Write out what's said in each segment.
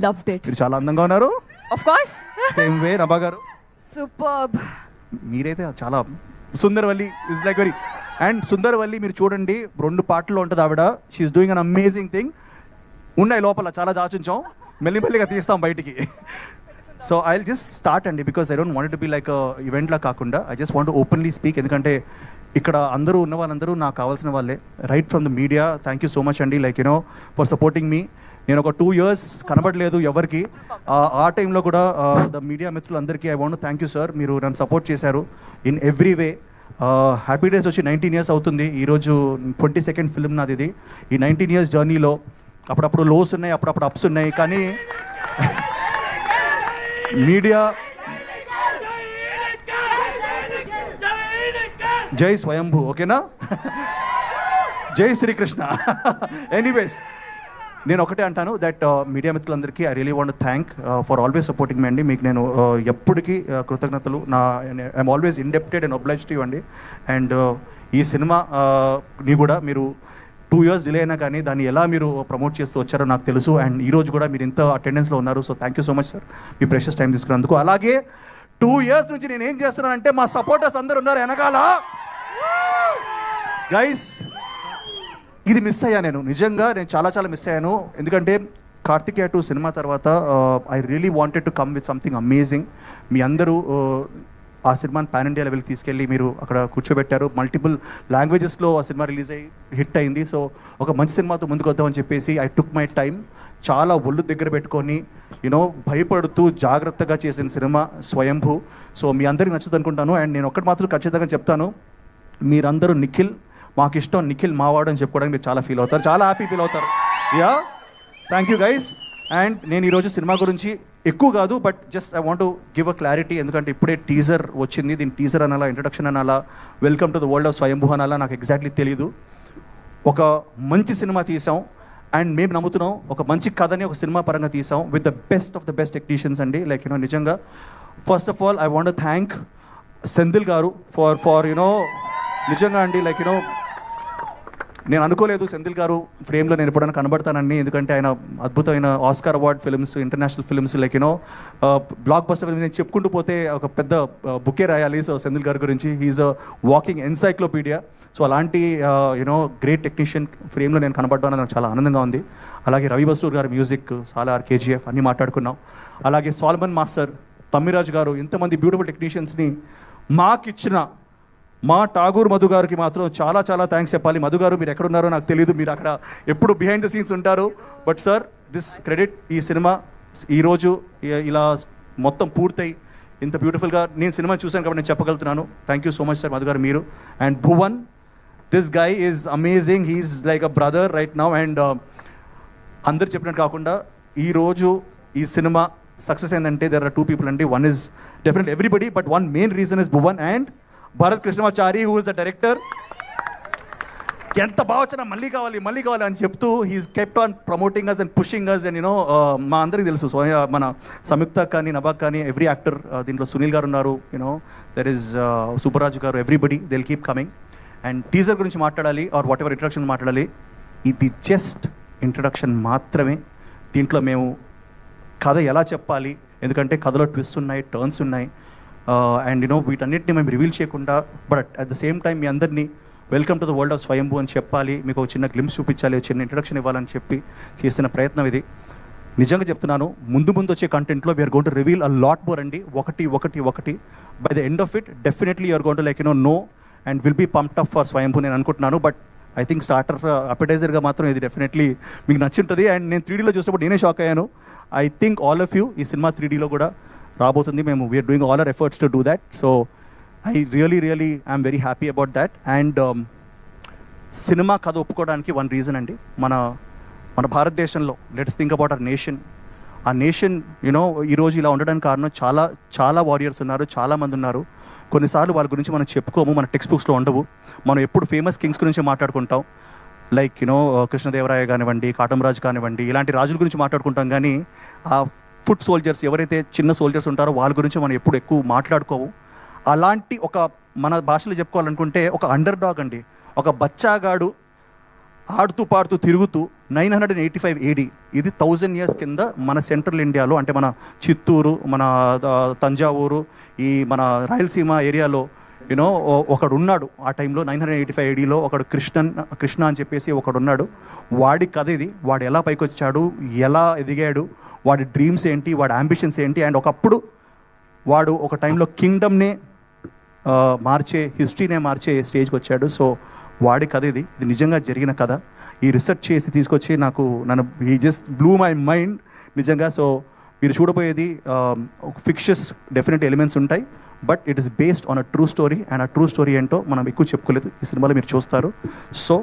Loved it. మీరు చాలా అందంగా ఉన్నారు. Of course. Same way Nabha గారు. Superb. మీరైతే చాలా Sundaravalli is like very and Sundaravalli మీరు చూడండి 2 పాటల్లో ఉంటుంది ఆవిడ. She's doing an amazing thing. ఉన్నాయి లోపల చాలా దాచుంచాం, మెల్లిమెల్లిగా తీస్తాం బయటికి. సో ఐ జస్ట్ స్టార్ట్ అండి, because I don't want to be like ఈవెంట్లా కాకుండా I just want openly speak. ఎందుకంటే ఇక్కడ అందరూ ఉన్న వాళ్ళందరూ నాకు కావాల్సిన వాళ్ళే, right from the media. Thank you so much అండి, లైక్ ఫర్ సపోర్టింగ్ మీ. నేను ఒక 2 years కనబడలేదు ఎవరికి. ఆ టైంలో కూడా ద మీడియా మిత్రులందరికీ I want thank you sir. మీరు నన్ను సపోర్ట్ చేశారు in every way. Happy days వచ్చి 19 years అవుతుంది. ఈరోజు 22nd ఫిల్మ్ నాది ఇది. ఈ 19 years జర్నీలో అప్పుడప్పుడు లోస్ ఉన్నాయి, అప్పుడప్పుడు అప్స్ ఉన్నాయి, కానీ మీడియా జై స్వయంభూ, ఓకేనా? జై శ్రీకృష్ణ. ఎనీవేస్ నేను ఒకటే అంటాను దట్ మీడియా మిత్రులందరికీ I really want thank for always supporting me అండి. మీకు నేను ఎప్పటికీ కృతజ్ఞతలు. I'm always indebted and obliged to you అండి. అండ్ ఈ సినిమా ని కూడా మీరు 2 years డిలే అయినా కానీ దాన్ని ఎలా మీరు ప్రమోట్ చేస్తూ వచ్చారో నాకు తెలుసు. అండ్ ఈరోజు కూడా మీరు ఇంత అటెండెన్స్లో ఉన్నారు. So thank you so much sir, me precious time తీసుకున్నందుకు. అలాగే 2 years నుంచి నేను ఏం చేస్తున్నానంటే మా సపోర్టర్స్ అందరు ఉన్నారు వెనకాల. గైస్ ఇది మిస్ అయ్యా నేను, నిజంగా నేను చాలా మిస్ అయ్యాను. ఎందుకంటే కార్తికేయ 2 సినిమా తర్వాత I really wanted to come with something amazing. మీ అందరూ ఆ సినిమాని పాన్ ఇండియా లెవెల్కి తీసుకెళ్ళి మీరు అక్కడ కూర్చోబెట్టారు. మల్టిపుల్ లాంగ్వేజెస్లో ఆ సినిమా రిలీజ్ అయ్యి హిట్ అయింది. సో ఒక మంచి సినిమాతో ముందుకు వద్దామని చెప్పేసి ఐ టుక్ మై టైం. చాలా ఒళ్ళు దగ్గర పెట్టుకొని భయపడుతూ జాగ్రత్తగా చేసిన సినిమా స్వయంభూ. సో మీ అందరికీ నచ్చుతుంది అనుకుంటాను. అండ్ నేను ఒక్కటి మాత్రం ఖచ్చితంగా చెప్తాను, మీరందరూ నిఖిల్ మాకు ఇష్టం, నిఖిల్ మావాడు అని చెప్పుకోవడానికి మీరు చాలా ఫీల్ అవుతారు, చాలా హ్యాపీ ఫీల్ అవుతారు. Yeah, thank you guys. And నేను ఈరోజు సినిమా గురించి ఎక్కువ కాదు, but just I want to give a clarity. ఎందుకంటే ఇప్పుడే టీజర్ వచ్చింది. దీని టీజర్ అనాలా, ఇంట్రడక్షన్ అనాలా, welcome to the world of స్వయంభూ అనాలా నాకు ఎగ్జాక్ట్లీ తెలీదు. ఒక మంచి సినిమా తీసాం అండ్ మేము నమ్ముతున్నాం, ఒక మంచి కథని ఒక సినిమా పరంగా తీసాం with the best of the best technicians అండి. లైక్ నిజంగా first of all I want to thank Senthil గారు ఫర్ నిజంగా అండి, లైక్ నేను అనుకోలేదు సెంధిల్ గారు ఫ్రేమ్లో నేను ఎప్పుడైనా కనబడతానండి. ఎందుకంటే ఆయన అద్భుతమైన Oscar award films, international films, like block buster film నేను చెప్పుకుంటూ పోతే ఒక పెద్ద బుకే రాయాలి. సో సెంధిల్ గారి గురించి he is a walking encyclopedia. So అలాంటి గ్రేట్ టెక్నీషియన్ ఫ్రేమ్లో నేను కనబడడం అనేది నాకు చాలా ఆనందంగా ఉంది. అలాగే రవి బసూర్ గారి మ్యూజిక్, సాలార్, కేజీఎఫ్ అన్నీ మాట్లాడుకున్నాం. అలాగే సాల్మన్ మాస్టర్, తమ్మిరాజ్ గారు, ఇంతమంది బ్యూటిఫుల్ టెక్నీషియన్స్ని మాకిచ్చిన మా ఠాగూర్ మధు గారికి మాత్రం చాలా థ్యాంక్స్ చెప్పాలి. మధు గారు మీరు ఎక్కడున్నారో నాకు తెలియదు, మీరు అక్కడ ఎప్పుడు బిహైండ్ ద సీన్స్ ఉంటారు. బట్ సార్ దిస్ క్రెడిట్, ఈ సినిమా ఈరోజు ఇలా మొత్తం పూర్తయి ఇంత బ్యూటిఫుల్గా నేను సినిమా చూశాను కాబట్టి నేను చెప్పగలుగుతున్నాను. Thank you so much sir Madhu గారు మీరు. And Bhuvan, this guy is amazing, he's like a brother right now. And అందరు చెప్పినట్టు కాకుండా ఈరోజు ఈ సినిమా సక్సెస్ ఏంటంటే దెర్ ఆర్ 2 people అండి. One is definitely everybody, but one main reason is Bhuvan and Bharat Krishnamachari, who is the director. ఎంత బాగా వచ్చినా మళ్ళీ కావాలి అని చెప్తూ he's kept on promoting us and pushing us. And మా అందరికీ తెలుసు, మన సంయుక్త కానీ, నభాక్ కానీ, ఎవ్రీ యాక్టర్ దీంట్లో సునీల్ గారు ఉన్నారు, దెర్ ఈస్ సూపర్రాజు గారు, everybody they will keep coming. And teaser గురించి మాట్లాడాలి ఆర్ వాట్ ఎవర్ ఇంట్రడక్షన్ మాట్లాడాలి, ఇది జస్ట్ ఇంట్రడక్షన్ మాత్రమే. దీంట్లో మేము కథ ఎలా చెప్పాలి, ఎందుకంటే కథలో ట్విస్ట్ ఉన్నాయి, టర్న్స్ ఉన్నాయి. అండ్ వీటన్నిటిని మేము రివీల్ చేయకుండా, but at the same time మీ అందరినీ welcome to the world of Swayambhu అని చెప్పాలి, మీకు ఒక చిన్న గ్లిమ్స్ చూపించాలి, చిన్న ఇంట్రడక్షన్ ఇవ్వాలని చెప్పి చేసిన ప్రయత్నం ఇది. నిజంగా చెప్తున్నాను, ముందు వచ్చే కంటెంట్లో we're going to reveal a lot more అండి. ఒకటి by the end of it definitely you're going to like know and will be pumped up for Swayambhu నేను అనుకుంటున్నాను. బట్ ఐ థింక్ స్టార్టర్ అపెటైజర్గా మాత్రం ఇది డెఫినెట్లీ మీకు నచ్చుంటుంది. అండ్ నేను 3Dలో చూసినప్పుడు నేనే షాక్ అయ్యాను. I think all of you ఈ సినిమా 3Dలో కూడా రాబోతుంది. మేము we are doing all our efforts to do that. So I really I'm very happy about that. And సినిమా కథ ఒప్పుకోవడానికి వన్ రీజన్ అండి, మన భారతదేశంలో let's think about our nation. ఆ నేషన్ ఈరోజు ఇలా ఉండడానికి కారణం చాలా వారియర్స్ ఉన్నారు, చాలామంది ఉన్నారు. కొన్నిసార్లు వాళ్ళ గురించి మనం చెప్పుకోము, మన టెక్స్ట్ బుక్స్లో ఉండవు. మనం ఎప్పుడు ఫేమస్ కింగ్స్ గురించి మాట్లాడుకుంటాం, లైక్ కృష్ణదేవరాయ కానివ్వండి, కాటమరాజు కానివ్వండి, ఇలాంటి రాజుల గురించి మాట్లాడుకుంటాం. కానీ ఆ ఫుట్ సోల్జర్స్, ఎవరైతే చిన్న సోల్జర్స్ ఉంటారో వాళ్ళ గురించి మనం ఎప్పుడు ఎక్కువ మాట్లాడుకోవు. అలాంటి ఒక మన భాషలో చెప్పుకోవాలనుకుంటే ఒక అండర్ డాగ్ అండి, ఒక బచ్చాగాడు ఆడుతూ పాడుతూ తిరుగుతూ 985 AD, ఇది 1000 years కింద మన సెంట్రల్ ఇండియాలో, అంటే మన చిత్తూరు, మన తంజావూరు, ఈ మన రాయలసీమ ఏరియాలో యూనో ఒకడు ఉన్నాడు ఆ టైంలో 985 ADలో ఒకడు కృష్ణ అని చెప్పేసి ఒకడు ఉన్నాడు. వాడి కథ ఇది. వాడు ఎలా పైకి వచ్చాడు, ఎలా ఎదిగాడు, వాడి డ్రీమ్స్ ఏంటి, వాడి అంబిషన్స్ ఏంటి, అండ్ ఒకప్పుడు వాడు ఒక టైంలో కింగ్డమ్నే మార్చే, హిస్టరీనే మార్చే స్టేజ్కి వచ్చాడు. సో వాడి కథ ఇది. ఇది నిజంగా జరిగిన కథ. ఈ రీసెర్చ్ చేసి తీసుకొచ్చి నన్ను ఈ జస్ట్ బ్లూ మై మైండ్ నిజంగా. సో మీరు చూడబోయేది ఫిక్షస్ డెఫినెట్ ఎలిమెంట్స్ ఉంటాయి, but it is based on a true story. And ఆ ట్రూ స్టోరీ ఏంటో మనం ఎక్కువ చెప్పుకోలేదు, ఈ సినిమాలో మీరు చూస్తారు. సో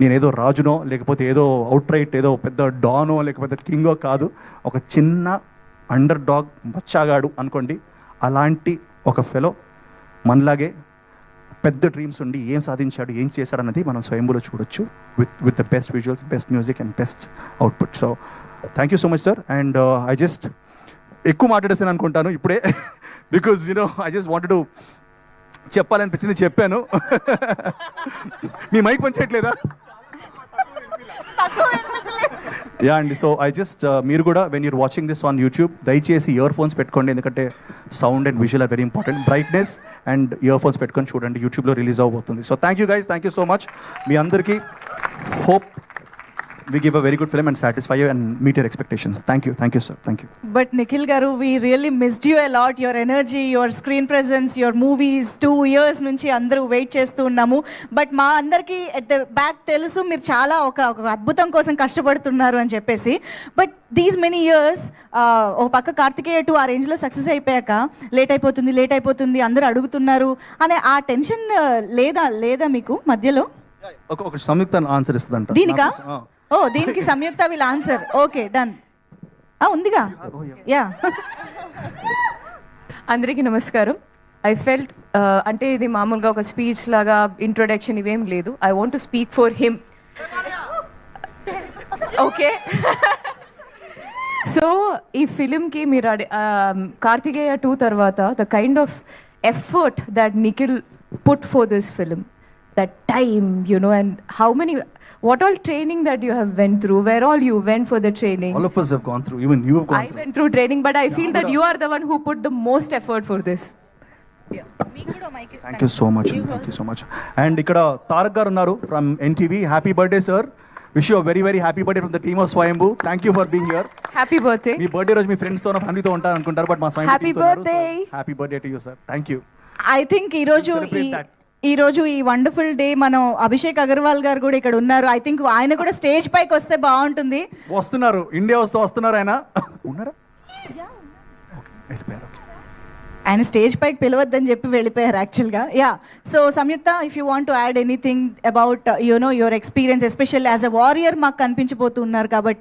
నేనేదో రాజునో లేకపోతే ఏదో అవుట్ రైట్ ఏదో పెద్ద డానో లేకపోతే కింగో కాదు, ఒక చిన్న అండర్ డాగ్ బచ్చాగాడు అనుకోండి. అలాంటి ఒక ఫెలో మనలాగే పెద్ద డ్రీమ్స్ ఉండి ఏం సాధించాడు, ఏం చేశాడు అన్నది మనం స్వయంభూలో చూడొచ్చు with the best visuals, best music and best output. So thank you so much sir. And I just ఎక్కువ మాట్లాడేసాను అనుకుంటాను ఇప్పుడే, because you know I just wanted to చెప్పాలనిపించింది, చెప్పాను. మీ మైక్ పనిచేయట్లేదా? యా అండి. సో ఐ జస్ట్ మీరు కూడా when you're watching this on YouTube దయచేసి ఇయర్ ఫోన్స్ పెట్టుకోండి, ఎందుకంటే sound and visual are very important. Brightness and earphones పెట్టుకొని చూడండి, యూట్యూబ్లో రిలీజ్ అవబోతుంది. So thank you guys, thank you so much. మీ అందరికీ hope we give a very good film and satisfy you and meet your expectations. Thank you sir, thank you. But Nikhil garu, we really missed you a lot. Your energy, your screen presence, your movies, 2 years nunchi andaru wait chestu unnamu. But ma andarki at the back telusu meer chaala oka adbhutam kosam kashtapadtunnaru ani cheppesi. But these many years oka pakka Kartikeya 2 ఆ range లో success అయిపోయాక late అయిపోతుంది అందరూ అడుగుతున్నారు అనే ఆ tension లేదా మీకు మధ్యలో? ఒక సంయుక్త ఆన్సర్ ఇస్తుందంట దీనికా? ఓ దీనికి సంయుక్త విల్ ఆన్సర్. Okay done. ఉందిగా. యా. అందరికీ నమస్కారం. ఐ ఫెల్ట్ అంటే ఇది మామూలుగా ఒక స్పీచ్ లాగా ఇంట్రొడక్షన్ ఇవేం లేదు. I want to speak for him. Okay. So ఈ ఫిలింకి మీరు కార్తికేయ 2 తర్వాత the kind of effort that Nikhil put for this film, that time, you know, and how many, what all training that you have went through, where all you went for the training. All of us have gone through, even you have gone through. I went through training, but I feel that you are the one who put the most effort for this. Yeah. Thank you so much. Thank you so much. And ikkada Tarak garu unnaru from NTV. Happy birthday sir. Wish you a very very happy birthday from the team of Swayambhu. Thank you for being here. Happy birthday. Me birthday రోజు మీ friends తో family తో ఉంటారు అనుకుంటారు, but మా Swayambhu happy birthday. Happy birthday to you sir. Thank you. I think ఈ రోజు ఈ wonderful day మనం అభిషేక్ అగర్వాల్ గారు కూడా ఇక్కడ ఉన్నారు. ఐ థింక్ ఆయన కూడా స్టేజ్ పైకి వస్తే బాగుంటుంది. వస్తున్నారు, ఇండియా వస్తున్నారు. ఆయన ఉన్నారా? ఆయన స్టేజ్ పైకి పిలవద్దని చెప్పి వెళ్ళిపోయారు యాక్చువల్గా. Yeah. So Samyuktha, if you want to add anything about your experience, especially as a warrior మాకు కనిపించబోతున్నారు కాబట్టి.